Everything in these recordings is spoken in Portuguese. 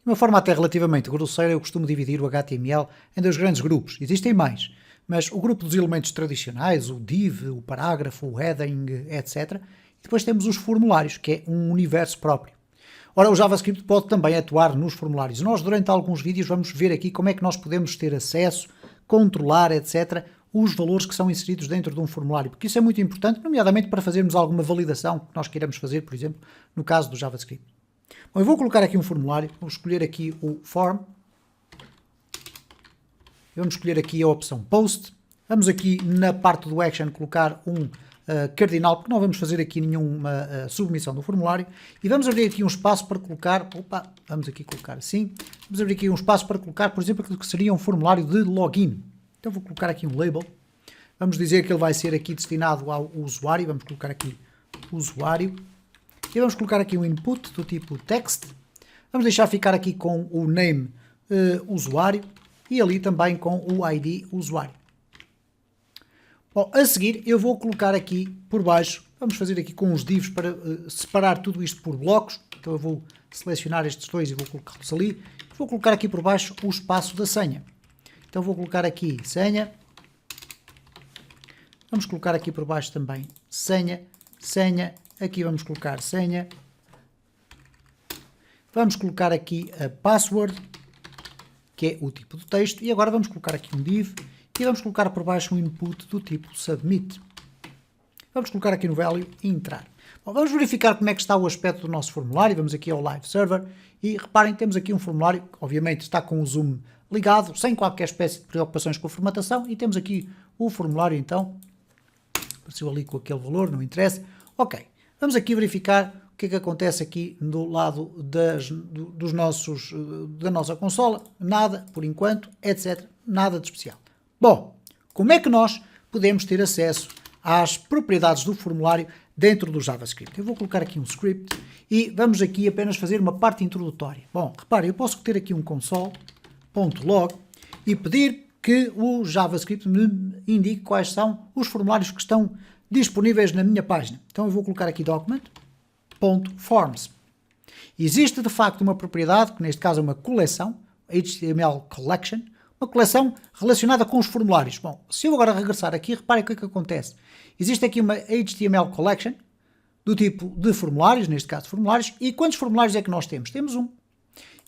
De uma forma até relativamente grosseira, eu costumo dividir o HTML em dois grandes grupos. Existem mais, mas o grupo dos elementos tradicionais, o div, o parágrafo, o heading, etc. E depois temos os formulários, que é um universo próprio. Ora, o JavaScript pode também atuar nos formulários. Nós, durante alguns vídeos, vamos ver aqui como é que nós podemos ter acesso, controlar, etc., os valores que são inseridos dentro de um formulário, porque isso é muito importante, nomeadamente para fazermos alguma validação que nós queiramos fazer, por exemplo, no caso do JavaScript. Bom, eu vou colocar aqui um formulário, vou escolher aqui o Form, vamos escolher aqui a opção Post, vamos aqui na parte do Action colocar um cardinal, porque não vamos fazer aqui nenhuma submissão do formulário, e vamos abrir aqui um espaço para colocar, vamos aqui colocar assim, vamos abrir aqui um espaço para colocar, por exemplo, aquilo que seria um formulário de login. Então vou colocar aqui um label, vamos dizer que ele vai ser aqui destinado ao usuário, vamos colocar aqui usuário, e vamos colocar aqui um input do tipo text, vamos deixar ficar aqui com o name usuário, e ali também com o ID usuário. Bom, a seguir eu vou colocar aqui por baixo, vamos fazer aqui com os divs para separar tudo isto por blocos, então eu vou selecionar estes dois e vou colocá-los ali, vou colocar aqui por baixo o espaço da senha. Então vou colocar aqui senha, vamos colocar aqui por baixo também senha, aqui vamos colocar senha, vamos colocar aqui a password, que é o tipo do texto, e agora vamos colocar aqui um div, e vamos colocar por baixo um input do tipo submit. Vamos colocar aqui no value e entrar. Bom, vamos verificar como é que está o aspecto do nosso formulário, vamos aqui ao live server, e reparem, temos aqui um formulário, que obviamente está com o zoom ligado, sem qualquer espécie de preocupações com a formatação, e temos aqui o formulário então, apareceu ali com aquele valor, não interessa. Ok, vamos aqui verificar o que é que acontece aqui do lado da nossa consola, nada por enquanto, etc, nada de especial. Bom, como é que nós podemos ter acesso às propriedades do formulário dentro do JavaScript? Eu vou colocar aqui um script e vamos aqui apenas fazer uma parte introdutória. Bom, reparem, eu posso ter aqui um console.log e pedir que o JavaScript me indique quais são os formulários que estão disponíveis na minha página. Então eu vou colocar aqui document.forms. Existe de facto uma propriedade, que neste caso é uma coleção, HTML collection, uma coleção relacionada com os formulários. Bom, se eu agora regressar aqui, reparem o que é que acontece. Existe aqui uma HTML collection do tipo de formulários, neste caso formulários, e quantos formulários é que nós temos? Temos um.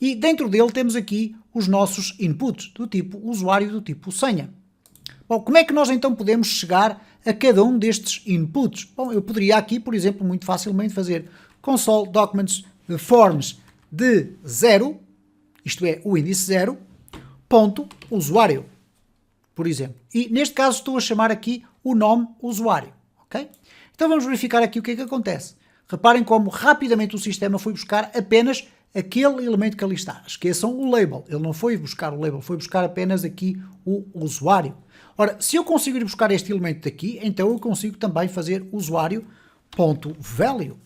E dentro dele temos aqui os nossos inputs, do tipo usuário, do tipo senha. Bom, como é que nós então podemos chegar a cada um destes inputs? Bom, eu poderia aqui, por exemplo, muito facilmente fazer console documents forms de 0, isto é, o índice 0, ponto usuário, por exemplo. E neste caso estou a chamar aqui o nome usuário, ok? Então vamos verificar aqui o que é que acontece. Reparem como rapidamente o sistema foi buscar apenas aquele elemento que ali está. Esqueçam o label. Ele não foi buscar o label, foi buscar apenas aqui o usuário. Ora, se eu conseguir buscar este elemento daqui, então eu consigo também fazer usuário.value.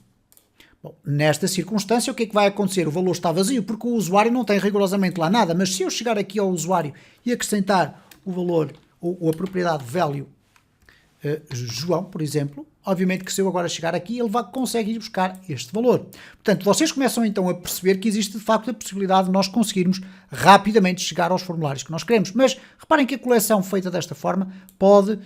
Bom, nesta circunstância, o que é que vai acontecer? O valor está vazio, porque o usuário não tem rigorosamente lá nada, mas se eu chegar aqui ao usuário e acrescentar o valor, ou a propriedade value João, por exemplo, obviamente que se eu agora chegar aqui, ele consegue ir buscar este valor. Portanto, vocês começam então a perceber que existe de facto a possibilidade de nós conseguirmos rapidamente chegar aos formulários que nós queremos. Mas reparem que a coleção feita desta forma pode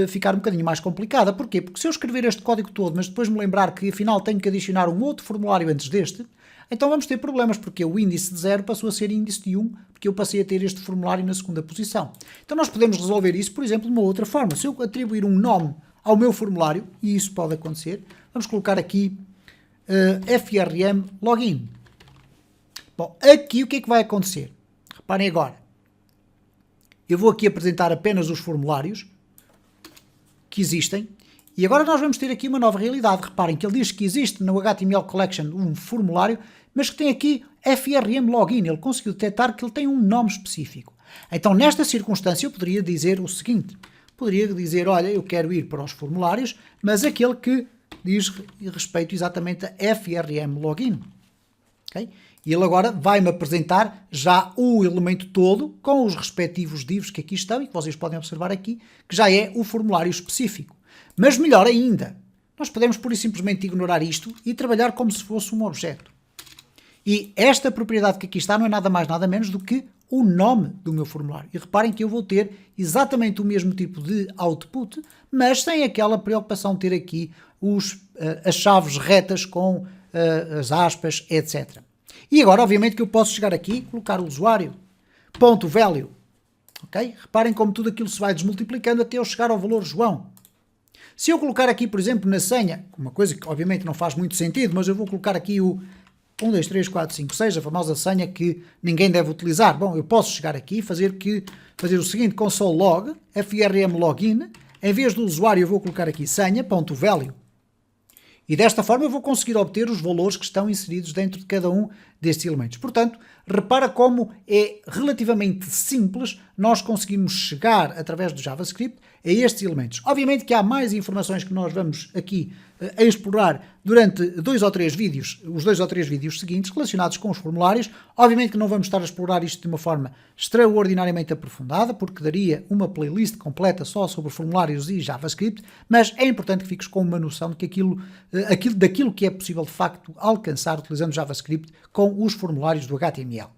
ficar um bocadinho mais complicada. Porquê? Porque se eu escrever este código todo, mas depois me lembrar que afinal tenho que adicionar um outro formulário antes deste, então vamos ter problemas, porque o índice de 0 passou a ser índice de 1, porque eu passei a ter este formulário na segunda posição. Então nós podemos resolver isso, por exemplo, de uma outra forma. Se eu atribuir um nome ao meu formulário, e isso pode acontecer, vamos colocar aqui frm login. Bom, aqui o que é que vai acontecer? Reparem agora. Eu vou aqui apresentar apenas os formulários que existem, e agora nós vamos ter aqui uma nova realidade. Reparem que ele diz que existe no HTML Collection um formulário, mas que tem aqui frm login. Ele conseguiu detectar que ele tem um nome específico. Então, nesta circunstância, eu poderia dizer o seguinte. Poderia dizer, olha, eu quero ir para os formulários, mas aquele que diz respeito exatamente a frm login. Okay? E ele agora vai-me apresentar já o elemento todo com os respectivos divs que aqui estão e que vocês podem observar aqui, que já é o formulário específico. Mas melhor ainda, nós podemos pura e simplesmente ignorar isto e trabalhar como se fosse um objeto. E esta propriedade que aqui está não é nada mais nada menos do que o nome do meu formulário. E reparem que eu vou ter exatamente o mesmo tipo de output, mas sem aquela preocupação de ter aqui as chaves retas com as aspas, etc. E agora, obviamente, que eu posso chegar aqui, colocar o usuário, ponto value, ok? Reparem como tudo aquilo se vai desmultiplicando até eu chegar ao valor João. Se eu colocar aqui, por exemplo, na senha, uma coisa que obviamente não faz muito sentido, mas eu vou colocar aqui o 1, 2, 3, 4, 5, 6, a famosa senha que ninguém deve utilizar. Bom, eu posso chegar aqui e fazer o seguinte, console log, frm login, em vez do usuário eu vou colocar aqui senha.value. E desta forma eu vou conseguir obter os valores que estão inseridos dentro de cada um destes elementos. Portanto, repara como é relativamente simples nós conseguimos chegar, através do JavaScript, a estes elementos. Obviamente que há mais informações que nós vamos aqui a explorar durante os 2 ou 3 vídeos seguintes relacionados com os formulários. Obviamente que não vamos estar a explorar isto de uma forma extraordinariamente aprofundada, porque daria uma playlist completa só sobre formulários e JavaScript, mas é importante que fiques com uma noção de que daquilo que é possível de facto alcançar utilizando JavaScript com os formulários do HTML.